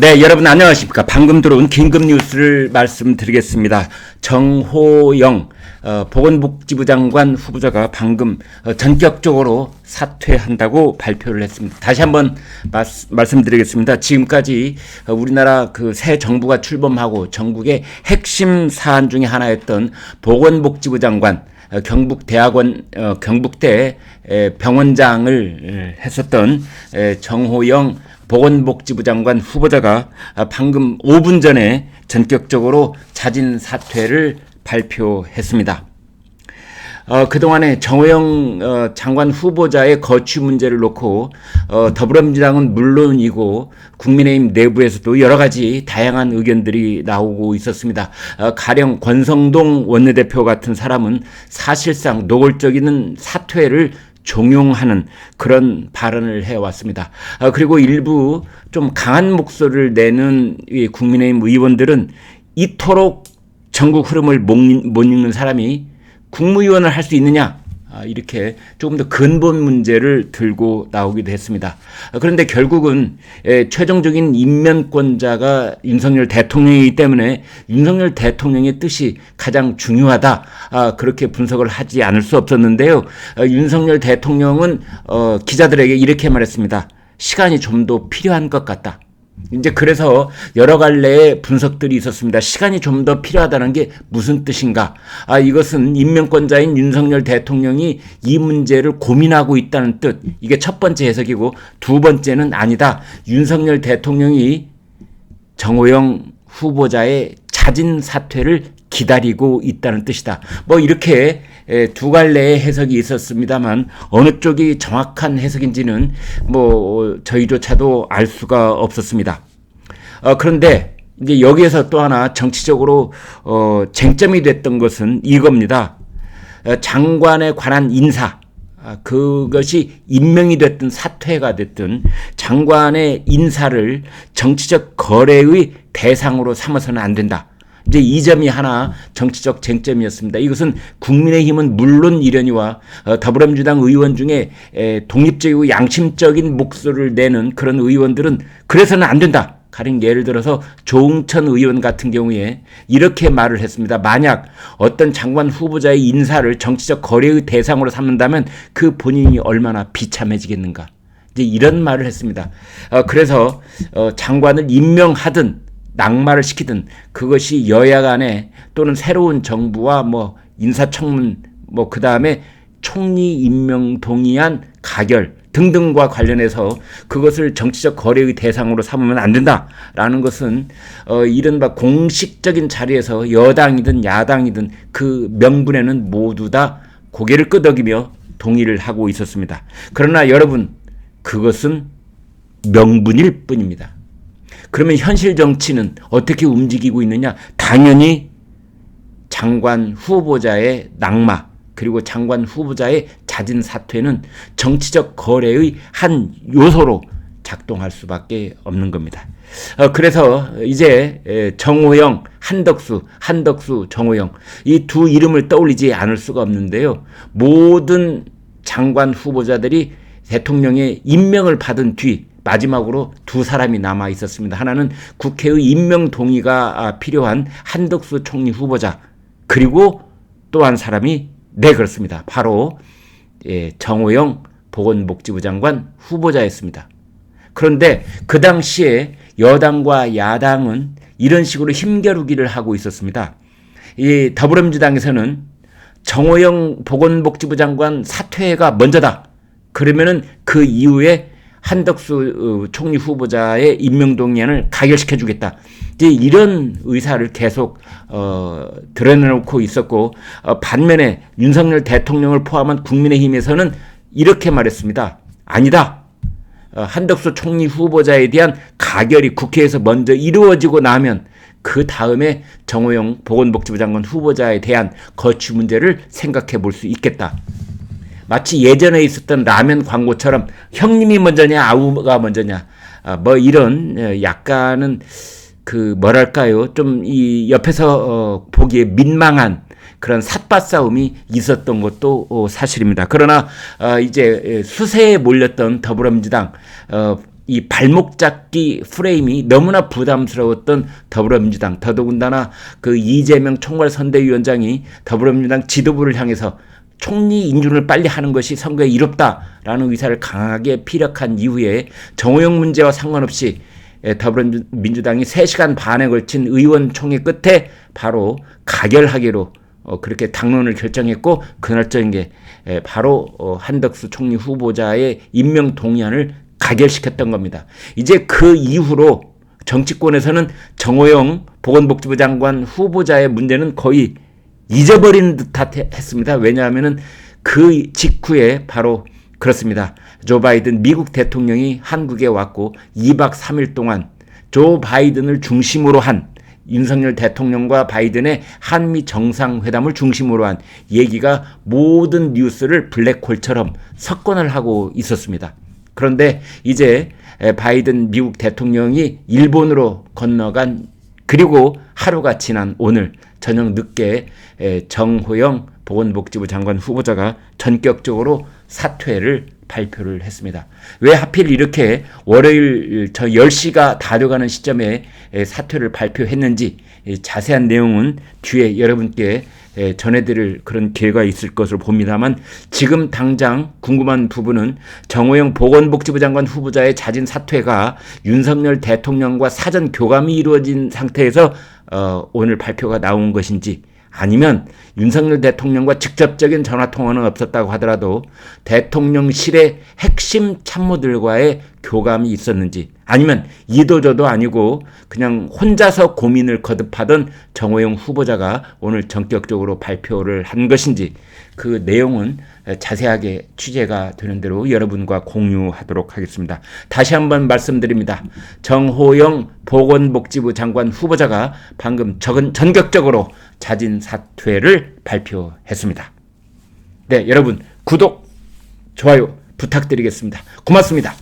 네, 여러분 안녕하십니까. 방금 들어온 긴급 뉴스를 말씀드리겠습니다. 정호영 보건복지부 장관 후보자가 방금 전격적으로 사퇴한다고 발표를 했습니다. 다시 한번 말씀드리겠습니다. 지금까지 우리나라 그 새 정부가 출범하고 전국의 핵심 사안 중에 하나였던 보건복지부 장관 경북대 병원장을 했었던 정호영 보건복지부 장관 후보자가 방금 5분 전에 전격적으로 자진 사퇴를 발표했습니다. 그동안에 정호영 장관 후보자의 거취 문제를 놓고 더불어민주당은 물론이고 국민의힘 내부에서도 여러 가지 다양한 의견들이 나오고 있었습니다. 가령 권성동 원내대표 같은 사람은 사실상 노골적인 사퇴를 종용하는 그런 발언을 해왔습니다. 그리고 일부 좀 강한 목소리를 내는 국민의힘 의원들은 이토록 전국 흐름을 못 읽는 사람이 국무위원을 할 수 있느냐, 이렇게 조금 더 근본 문제를 들고 나오기도 했습니다. 그런데 결국은 최종적인 임명권자가 윤석열 대통령이기 때문에 윤석열 대통령의 뜻이 가장 중요하다, 그렇게 분석을 하지 않을 수 없었는데요. 윤석열 대통령은 기자들에게 이렇게 말했습니다. 시간이 좀 더 필요한 것 같다. 이제 그래서 여러 갈래의 분석들이 있었습니다. 시간이 좀 더 필요하다는 게 무슨 뜻인가? 이것은 임명권자인 윤석열 대통령이 이 문제를 고민하고 있다는 뜻. 이게 첫 번째 해석이고, 두 번째는 아니다. 윤석열 대통령이 정호영 후보자의 자진 사퇴를 기다리고 있다는 뜻이다. 뭐 이렇게 두 갈래의 해석이 있었습니다만 어느 쪽이 정확한 해석인지는 뭐 저희조차도 알 수가 없었습니다. 그런데 이제 여기에서 또 하나 정치적으로 쟁점이 됐던 것은 이겁니다. 장관에 관한 인사, 그것이 임명이 됐든 사퇴가 됐든 장관의 인사를 정치적 거래의 대상으로 삼아서는 안 된다. 이제 이 점이 하나 정치적 쟁점이었습니다. 이것은 국민의힘은 물론 이려니와 더불어민주당 의원 중에 독립적이고 양심적인 목소리를 내는 그런 의원들은 그래서는 안 된다. 가령 예를 들어서 조응천 의원 같은 경우에 이렇게 말을 했습니다. 만약 어떤 장관 후보자의 인사를 정치적 거래의 대상으로 삼는다면 그 본인이 얼마나 비참해지겠는가. 이제 이런 말을 했습니다. 그래서 장관을 임명하든 낙마를 시키든 그것이 여야 간에 또는 새로운 정부와 뭐 인사청문 그 다음에 총리 임명 동의안 가결 등등과 관련해서 그것을 정치적 거래의 대상으로 삼으면 안 된다라는 것은 이른바 공식적인 자리에서 여당이든 야당이든 그 명분에는 모두 다 고개를 끄덕이며 동의를 하고 있었습니다. 그러나 여러분, 그것은 명분일 뿐입니다. 그러면 현실 정치는 어떻게 움직이고 있느냐? 당연히 장관 후보자의 낙마 그리고 장관 후보자의 자진 사퇴는 정치적 거래의 한 요소로 작동할 수밖에 없는 겁니다. 그래서 이제 정호영, 한덕수, 정호영 이 두 이름을 떠올리지 않을 수가 없는데요. 모든 장관 후보자들이 대통령의 임명을 받은 뒤 마지막으로 두 사람이 남아 있었습니다. 하나는 국회의 임명 동의가 필요한 한덕수 총리 후보자, 그리고 또 한 사람이 그렇습니다. 바로 정호영 보건복지부 장관 후보자였습니다. 그런데 그 당시에 여당과 야당은 이런 식으로 힘겨루기를 하고 있었습니다. 이 더불어민주당에서는 정호영 보건복지부 장관 사퇴가 먼저다. 그러면은 그 이후에 한덕수 총리 후보자의 임명동의안을 가결시켜주겠다. 이제 이런 의사를 계속 드러내놓고 있었고, 반면에 윤석열 대통령을 포함한 국민의힘에서는 이렇게 말했습니다. 아니다. 한덕수 총리 후보자에 대한 가결이 국회에서 먼저 이루어지고 나면 그 다음에 정호영 보건복지부 장관 후보자에 대한 거취 문제를 생각해 볼 수 있겠다. 마치 예전에 있었던 라면 광고처럼 형님이 먼저냐 아우가 먼저냐 뭐 이런 약간은 그 뭐랄까요, 좀 이 옆에서 보기에 민망한 그런 삿바 싸움이 있었던 것도 사실입니다. 그러나 이제 수세에 몰렸던 더불어민주당 이 발목 잡기 프레임이 너무나 부담스러웠던 더불어민주당, 더더군다나 그 이재명 총괄선대위원장이 더불어민주당 지도부를 향해서 총리 인준을 빨리 하는 것이 선거에 이롭다라는 의사를 강하게 피력한 이후에 정호영 문제와 상관없이 더불어민주당이 3시간 반에 걸친 의원총회 끝에 바로 가결하기로 그렇게 당론을 결정했고, 그날 저녁에 바로 한덕수 총리 후보자의 임명 동의안을 가결시켰던 겁니다. 이제 그 이후로 정치권에서는 정호영 보건복지부 장관 후보자의 문제는 거의 잊어버리는 듯 했습니다. 왜냐하면 그 직후에 바로 그렇습니다. 조 바이든 미국 대통령이 한국에 왔고 2박 3일 동안 조 바이든을 중심으로 한, 윤석열 대통령과 바이든의 한미 정상회담을 중심으로 한 얘기가 모든 뉴스를 블랙홀처럼 석권을 하고 있었습니다. 그런데 이제 바이든 미국 대통령이 일본으로 건너간, 그리고 하루가 지난 오늘 저녁 늦게 정호영 보건복지부 장관 후보자가 전격적으로 사퇴를 발표를 했습니다. 왜 하필 이렇게 월요일 저 10시가 다 돼가는 시점에 사퇴를 발표했는지 자세한 내용은 뒤에 여러분께 전해드릴 그런 기회가 있을 것으로 봅니다만, 지금 당장 궁금한 부분은 정호영 보건복지부 장관 후보자의 자진 사퇴가 윤석열 대통령과 사전 교감이 이루어진 상태에서 오늘 발표가 나온 것인지, 아니면 윤석열 대통령과 직접적인 전화통화는 없었다고 하더라도 대통령실의 핵심 참모들과의 교감이 있었는지, 아니면 이도저도 아니고 그냥 혼자서 고민을 거듭하던 정호영 후보자가 오늘 전격적으로 발표를 한 것인지, 그 내용은 자세하게 취재가 되는 대로 여러분과 공유하도록 하겠습니다. 다시 한번 말씀드립니다. 정호영 보건복지부 장관 후보자가 방금 전격적으로 자진 사퇴를 발표했습니다. 네, 여러분 구독, 좋아요 부탁드리겠습니다. 고맙습니다.